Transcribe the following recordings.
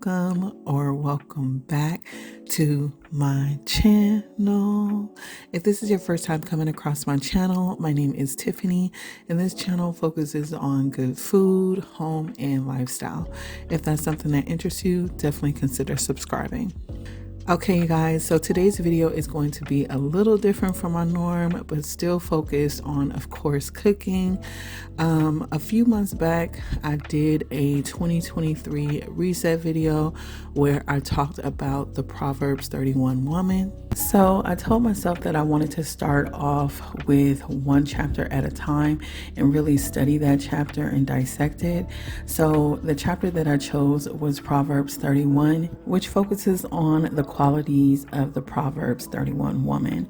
welcome or welcome back to my channel. If this is your first time coming across my channel, my name is Tiffany, and this channel focuses on good food, home, and lifestyle. If that's something that interests you, definitely consider subscribing. Okay, you guys, so today's video is going to be a little different from my norm, but still focused on, of course, cooking. A few months back, I did a 2023 reset video where I talked about the Proverbs 31 woman. So I told myself that I wanted to start off with one chapter at a time and really study that chapter and dissect it. So the chapter that I chose was Proverbs 31, which focuses on the qualities of the Proverbs 31 woman.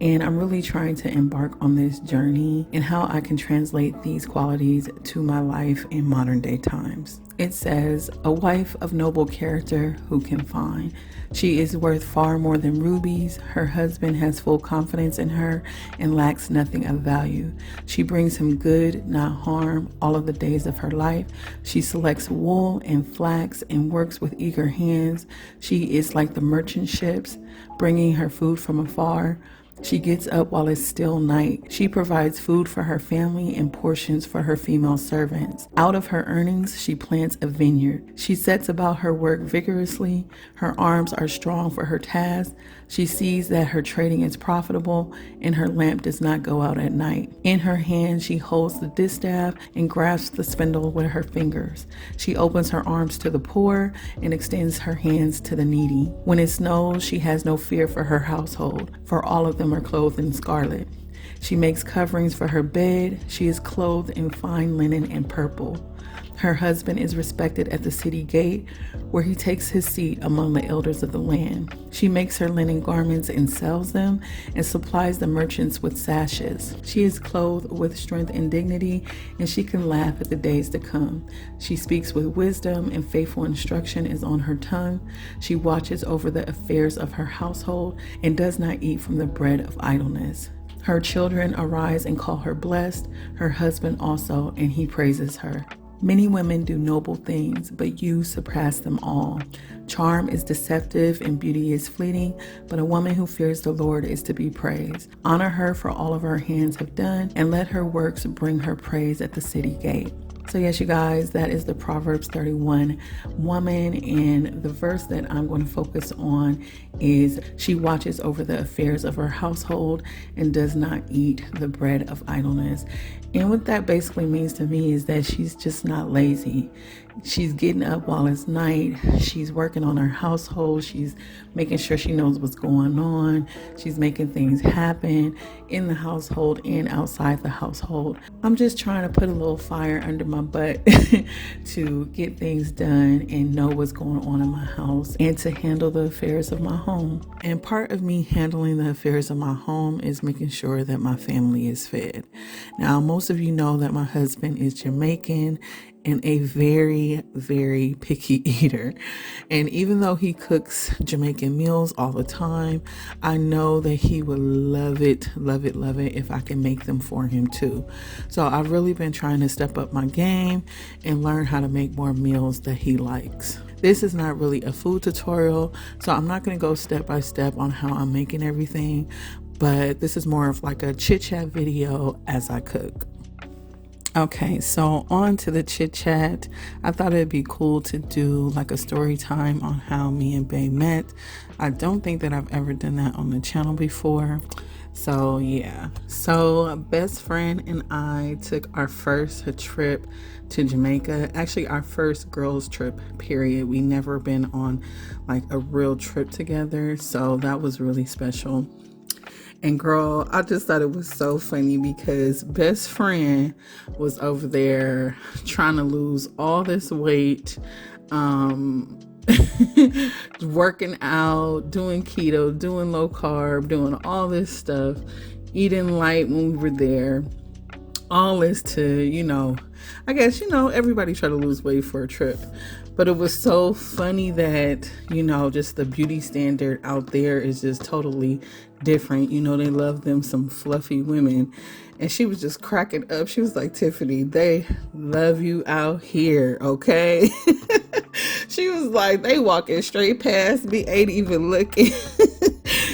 And I'm really trying to embark on this journey and how I can translate these qualities to my life in modern day times. It says, a wife of noble character who can find. She is worth far more than rubies. Her husband has full confidence in her and lacks nothing of value. She brings him good, not harm, all of the days of her life. She selects wool and flax and works with eager hands. She is like the merchant ships, bringing her food from afar. She gets up while it's still night. She provides food for her family and portions for her female servants. Out of her earnings, she plants a vineyard. She sets about her work vigorously. Her arms are strong for her task. She sees that her trading is profitable and her lamp does not go out at night. In her hand, she holds the distaff and grasps the spindle with her fingers. She opens her arms to the poor and extends her hands to the needy. When it snows, she has no fear for her household, for all of them are clothed in scarlet. She makes coverings for her bed. She is clothed in fine linen and purple. Her husband is respected at the city gate, where he takes his seat among the elders of the land. She makes her linen garments and sells them, and supplies the merchants with sashes. She is clothed with strength and dignity, and she can laugh at the days to come. She speaks with wisdom, and faithful instruction is on her tongue. She watches over the affairs of her household, and does not eat from the bread of idleness. Her children arise and call her blessed, her husband also, and he praises her. Many women do noble things, but you surpass them all. Charm is deceptive and beauty is fleeting, but a woman who fears the Lord is to be praised. Honor her for all of her hands have done, and let her works bring her praise at the city gate. So yes, you guys, that is the Proverbs 31 woman, and the verse that I'm going to focus on is she watches over the affairs of her household and does not eat the bread of idleness. And what that basically means to me is that she's just not lazy. She's getting up while it's night. She's working on her household. She's making sure she knows what's going on. She's making things happen in the household and outside the household. I'm just trying to put a little fire under my butt to get things done and know what's going on in my house and to handle the affairs of my home. And part of me handling the affairs of my home is making sure that my family is fed. Now, most of you know that my husband is Jamaican and a very, very picky eater. And even though he cooks Jamaican meals all the time, I know that he would love it if I can make them for him too. So I've really been trying to step up my game and learn how to make more meals that he likes. This is not really a food tutorial, so I'm not going to go step by step on how I'm making everything, but this is more of like a chit chat video as I cook. Okay, so on to the chit chat. I thought it'd be cool to do like a story time on how me and Bae met. I don't think that I've ever done that on the channel before. So yeah, so best friend and I took our first trip to Jamaica. Actually, our first girls trip, period. We never been on like a real trip together. So that was really special. And girl, I just thought it was so funny because best friend was over there trying to lose all this weight, working out, doing keto, doing low carb, doing all this stuff, eating light when we were there. All this to, I guess, everybody try to lose weight for a trip. But it was so funny that, just the beauty standard out there is just totally different. They love them some fluffy women. And she was just cracking up. She was like, Tiffany, they love you out here, okay? She was like, they walking straight past me, ain't even looking.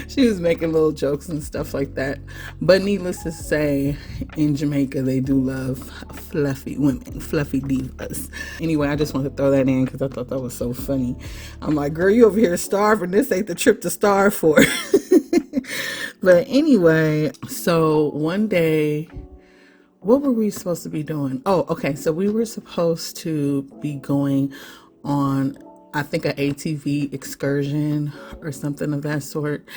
She was making little jokes and stuff like that. But needless to say, in Jamaica, they do love fluffy women, fluffy divas. Anyway, I just wanted to throw that in because I thought that was so funny. I'm like, girl, you over here starving. This ain't the trip to starve for. But anyway, so one day, what were we supposed to be doing? Oh, okay. So we were supposed to be going on, I think, an ATV excursion or something of that sort.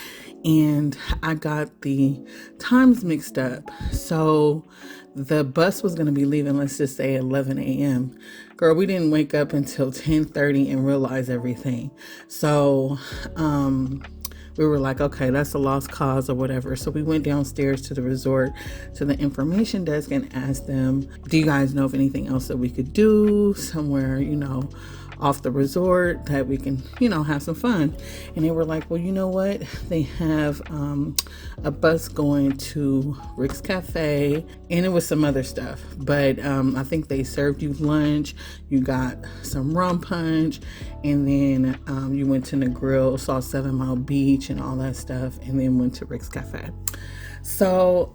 And I got the times mixed up. So the bus was going to be leaving, let's just say 11 a.m. Girl, we didn't wake up until 10:30 and realize everything. So, we were like, okay, that's a lost cause or whatever. So we went downstairs to the resort, to the information desk, and asked them, do you guys know of anything else that we could do somewhere, off the resort that we can, have some fun? And they were like, well, you know what? They have a bus going to Rick's Cafe, and it was some other stuff. But I think they served you lunch, you got some rum punch, and then you went to the grill, saw 7 Mile Beach and all that stuff, and then went to Rick's Cafe. So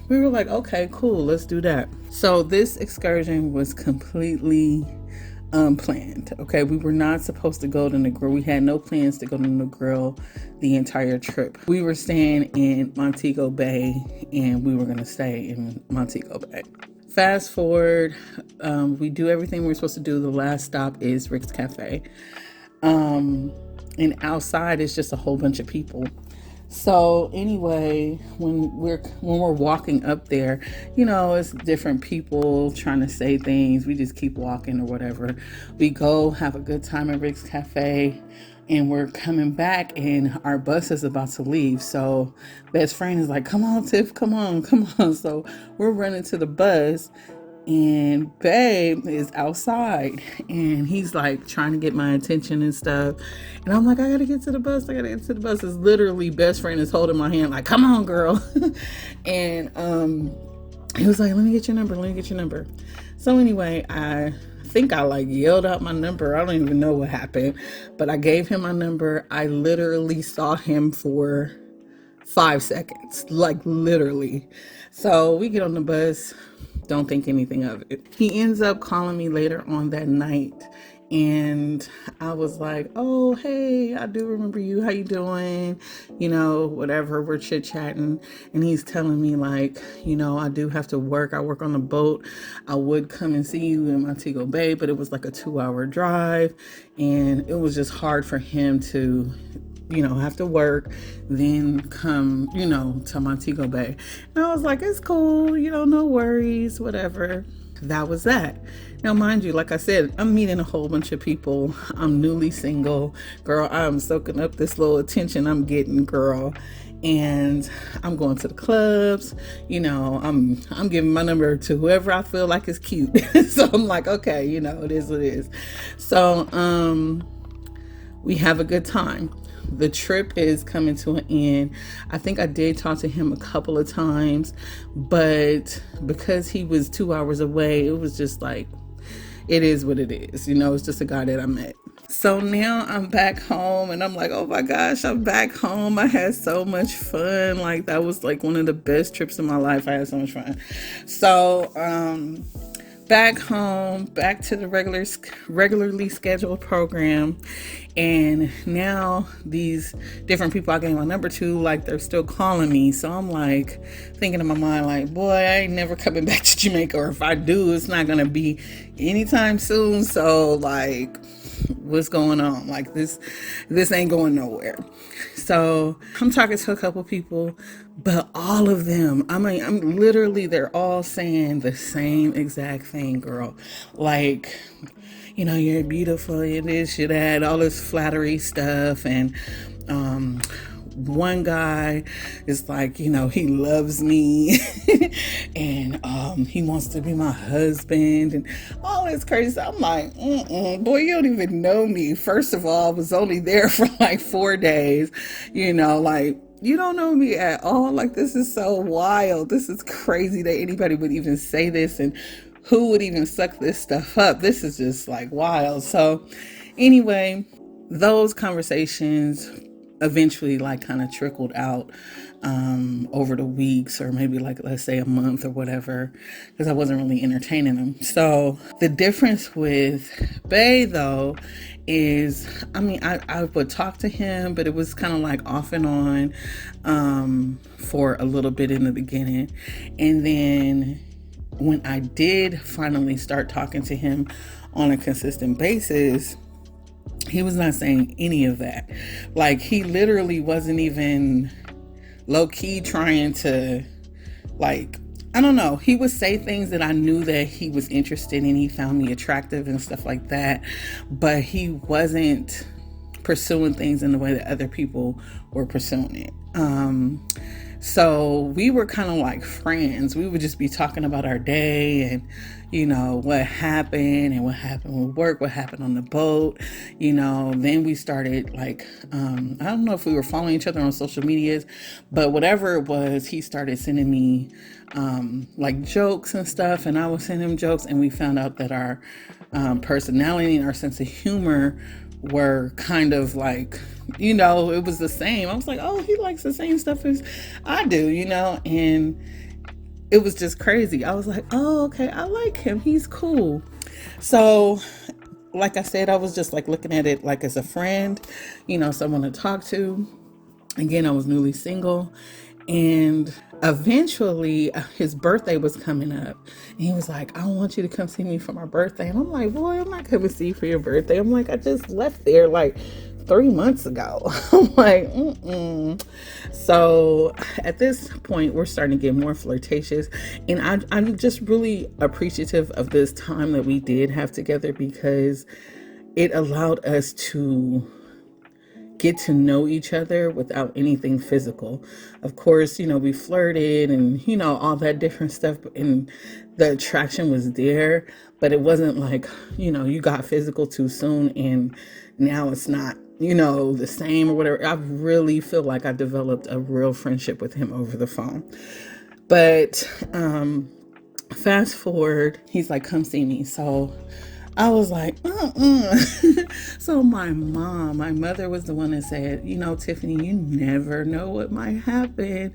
we were like, okay, cool, let's do that. So this excursion was completely unplanned. Okay, we were not supposed to go to the grill. We had no plans to go to the grill the entire trip. We were staying in Montego Bay, and we were going to stay in Montego Bay. Fast forward, we do everything we're supposed to do. The last stop is Rick's Cafe. And outside is just a whole bunch of people. So anyway, when we're walking up there, it's different people trying to say things. We just keep walking or whatever. We go have a good time at Rick's Cafe, and we're coming back, and our bus is about to leave. So best friend is like, come on, Tiff, come on. So we're running to the bus, and babe is outside, and he's like trying to get my attention and stuff, and I'm like, I gotta get to the bus. It's literally best friend is holding my hand like, come on, girl. And he was like, let me get your number. So anyway, I think I yelled out my number. I don't even know what happened, but I gave him my number. I literally saw him for 5 seconds, literally. So we get on the bus, don't think anything of it. He ends up calling me later on that night, and I was like, oh, hey, I do remember you. How you doing? Whatever. We're chit-chatting, and he's telling me I do have to work. I work on the boat. I would come and see you in Montego Bay, but it was like a 2-hour drive, and it was just hard for him to have to work, then come, to Montego Bay. And I was like, it's cool, no worries, whatever. That was that. Now, mind you, like I said, I'm meeting a whole bunch of people. I'm newly single. Girl, I'm soaking up this little attention I'm getting, girl. And I'm going to the clubs, I'm giving my number to whoever I feel like is cute. So I'm like, okay, it is what it is. So, we have a good time. The trip is coming to an end. I think I did talk to him a couple of times, but because he was 2 hours away, it was just like, it is what it is. It's just a guy that I met. So now I'm back home, and I'm like, oh my gosh, I'm back home. I had so much fun. That was one of the best trips of my life. I had so much fun. So, back home, back to the regularly scheduled program. And now these different people I gave my number to, they're still calling me. So I'm thinking in my mind, boy, I ain't never coming back to Jamaica, or if I do, it's not going to be anytime soon. So what's going on? This ain't going nowhere. So I'm talking to a couple people, but all of them, I'm literally, they're all saying the same exact thing, girl. You're beautiful, you're this, you're that, all this flattery stuff. And one guy is he loves me and he wants to be my husband and all this crazy stuff. I'm like, boy, you don't even know me. First of all, I was only there for 4 days, you don't know me at all. This is so wild. This is crazy that anybody would even say this, and who would even suck this stuff up. This is just wild. So Anyway, those conversations eventually like kind of trickled out over the weeks, or maybe like, let's say a month or whatever, because I wasn't really entertaining them. So the difference with Bay though is, I mean, I would talk to him, but it was kind of like off and on for a little bit in the beginning. And then when I did finally start talking to him on a consistent basis, he was not saying any of that. Like, he literally wasn't even low-key trying to, like, I don't know. He would say things that I knew that he was interested in. He found me attractive and stuff like that. But he wasn't pursuing things in the way that other people were pursuing it. So we were kind of like friends. We would just be talking about our day and, you know, what happened and what happened with work, what happened on the boat, you know. Then we started like, I don't know if we were following each other on social medias, but whatever it was, he started sending me like jokes and stuff, and I would send him jokes, and we found out that our personality and our sense of humor were kind of like, you know, it was the same. I was like, oh, he likes the same stuff as I do, you know, and it was just crazy. I was like, oh, okay, I like him. He's cool. So, like I said, I was just like looking at it like as a friend, you know, someone to talk to. Again, I was newly single, and eventually his birthday was coming up, and he was like, I want you to come see me for my birthday. And I'm like, boy, I'm not coming to see you for your birthday. I'm like, I just left there like 3 months ago. I'm like, So at this point, we're starting to get more flirtatious, and I'm just really appreciative of this time that we did have together, because it allowed us to get to know each other without anything physical. Of course, you know, we flirted and, you know, all that different stuff, and the attraction was there, but it wasn't like, you know, you got physical too soon and now it's not, you know, the same or whatever. I really feel like I developed a real friendship with him over the phone. But fast forward, he's like, come see me. So I was like, So my mother was the one that said, you know, Tiffany, you never know what might happen.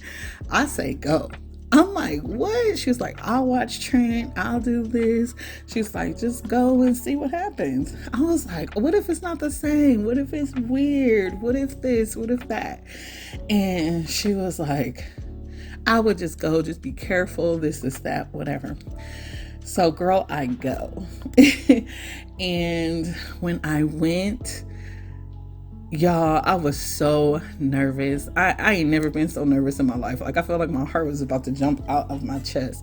I say, go. I'm like, what? She was like, I'll watch Trent. I'll do this. She's like, just go and see what happens. I was like, what if it's not the same? What if it's weird? What if this? What if that? And she was like, I would just go. Just be careful. This, that, whatever. So, girl, I go. And when I went, y'all, I was so nervous. I ain't never been so nervous in my life. Like, I felt like my heart was about to jump out of my chest.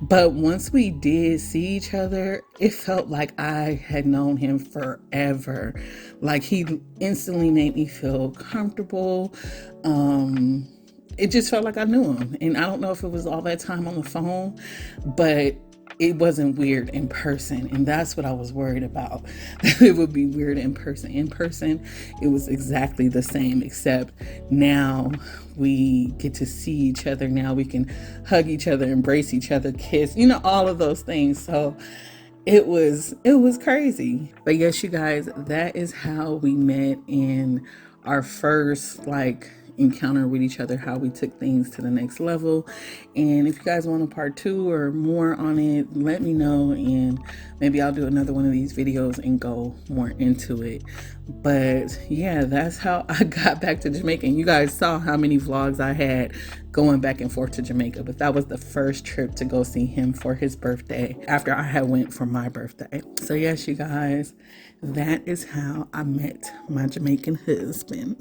But once we did see each other, it felt like I had known him forever. Like, he instantly made me feel comfortable. It just felt like I knew him. And I don't know if it was all that time on the phone, but it wasn't weird in person, and that's what I was worried about. It would be weird in person. In person, it was exactly the same, except now we get to see each other. Now we can hug each other, embrace each other, kiss, you know, all of those things. So it was crazy. But yes, you guys, that is how we met in our first like encounter with each other, how we took things to the next level. And if you guys want a part 2 or more on it, let me know, and maybe I'll do another one of these videos and go more into it. But yeah, that's how I got back to Jamaica. And you guys saw how many vlogs I had going back and forth to Jamaica, but that was the first trip to go see him for his birthday after I had went for my birthday. So yes, you guys, that is how I met my Jamaican husband.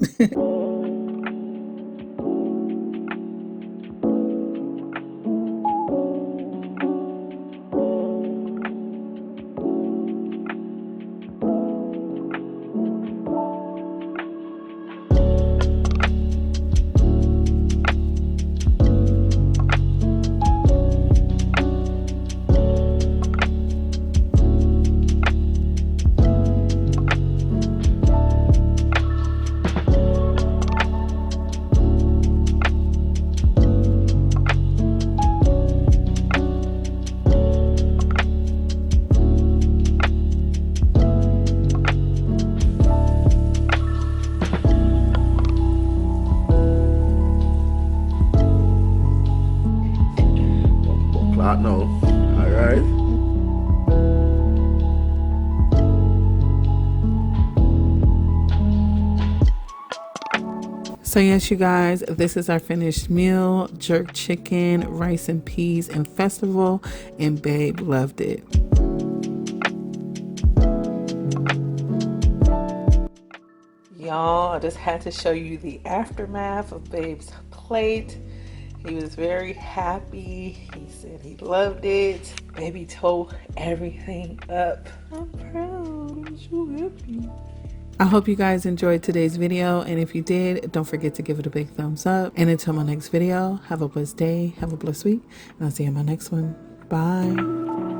start now. All right. So yes, you guys, this is our finished meal: jerk chicken, rice and peas, and festival, and babe loved it. Y'all, I just had to show you the aftermath of babe's plate. He was very happy. He said he loved it. Baby tore everything up. I'm proud. I'm so happy. I hope you guys enjoyed today's video, and if you did, don't forget to give it a big thumbs up. And until my next video, have a blessed day, have a blessed week, and I'll see you in my next one. Bye.